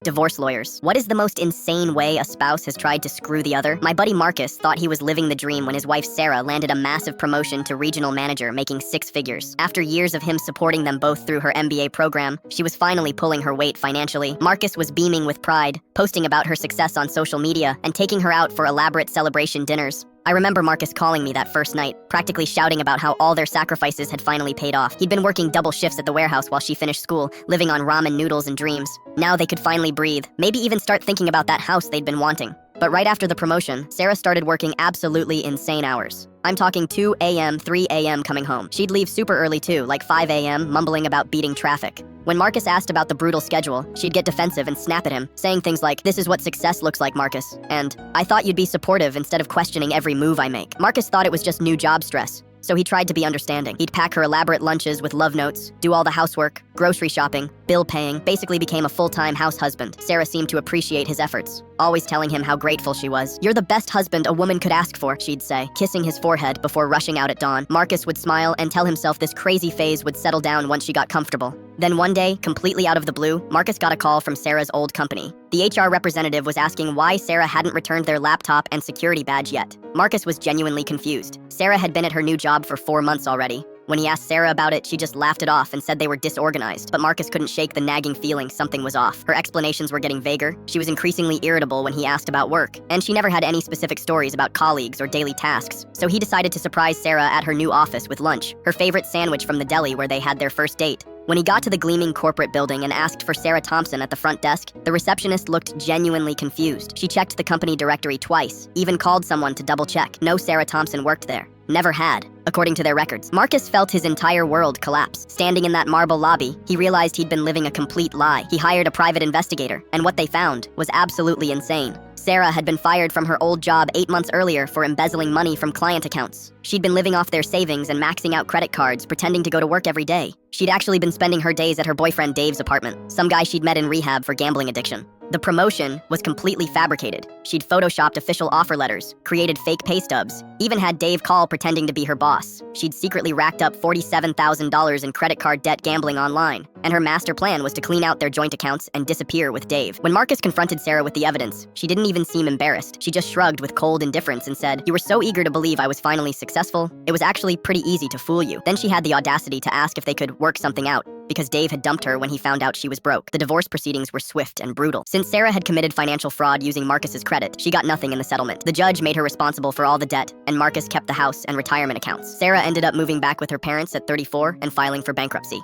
Divorce lawyers. What is the most insane way a spouse has tried to screw the other? My buddy Marcus thought he was living the dream when his wife Sarah landed a massive promotion to regional manager, making 6 figures. After years of him supporting them both through her MBA program, she was finally pulling her weight financially. Marcus was beaming with pride, posting about her success on social media, and taking her out for elaborate celebration dinners. I remember Marcus calling me that first night, practically shouting about how all their sacrifices had finally paid off. He'd been working double shifts at the warehouse while she finished school, living on ramen noodles and dreams. Now they could finally breathe, maybe even start thinking about that house they'd been wanting. But right after the promotion, Sarah started working absolutely insane hours. I'm talking 2 a.m., 3 a.m. coming home. She'd leave super early too, like 5 a.m., mumbling about beating traffic. When Marcus asked about the brutal schedule, she'd get defensive and snap at him, saying things like, "This is what success looks like, Marcus," and "I thought you'd be supportive instead of questioning every move I make." Marcus thought it was just new job stress, so he tried to be understanding. He'd pack her elaborate lunches with love notes, do all the housework, grocery shopping, bill paying, basically became a full-time house husband. Sarah seemed to appreciate his efforts, always telling him how grateful she was. "You're the best husband a woman could ask for," she'd say, kissing his forehead before rushing out at dawn. Marcus would smile and tell himself this crazy phase would settle down once she got comfortable. Then one day, completely out of the blue, Marcus got a call from Sarah's old company. The HR representative was asking why Sarah hadn't returned their laptop and security badge yet. Marcus was genuinely confused. Sarah had been at her new job for 4 months already. When he asked Sarah about it, she just laughed it off and said they were disorganized. But Marcus couldn't shake the nagging feeling something was off. Her explanations were getting vaguer. She was increasingly irritable when he asked about work. And she never had any specific stories about colleagues or daily tasks. So he decided to surprise Sarah at her new office with lunch, her favorite sandwich from the deli where they had their first date. When he got to the gleaming corporate building and asked for Sarah Thompson at the front desk, the receptionist looked genuinely confused. She checked the company directory twice, even called someone to double-check. No Sarah Thompson worked there. Never had, according to their records. Marcus felt his entire world collapse. Standing in that marble lobby, he realized he'd been living a complete lie. He hired a private investigator, and what they found was absolutely insane. Sarah had been fired from her old job 8 months earlier for embezzling money from client accounts. She'd been living off their savings and maxing out credit cards, pretending to go to work every day. She'd actually been spending her days at her boyfriend Dave's apartment, some guy she'd met in rehab for gambling addiction. The promotion was completely fabricated. She'd photoshopped official offer letters, created fake pay stubs, even had Dave call pretending to be her boss. She'd secretly racked up $47,000 in credit card debt gambling online, and her master plan was to clean out their joint accounts and disappear with Dave. When Marcus confronted Sarah with the evidence, she didn't even seem embarrassed. She just shrugged with cold indifference and said, "You were so eager to believe I was finally successful. It was actually pretty easy to fool you." Then she had the audacity to ask if they could work something out, because Dave had dumped her when he found out she was broke. The divorce proceedings were swift and brutal. Since Sarah had committed financial fraud using Marcus's credit, she got nothing in the settlement. The judge made her responsible for all the debt, and Marcus kept the house and retirement accounts. Sarah ended up moving back with her parents at 34 and filing for bankruptcy.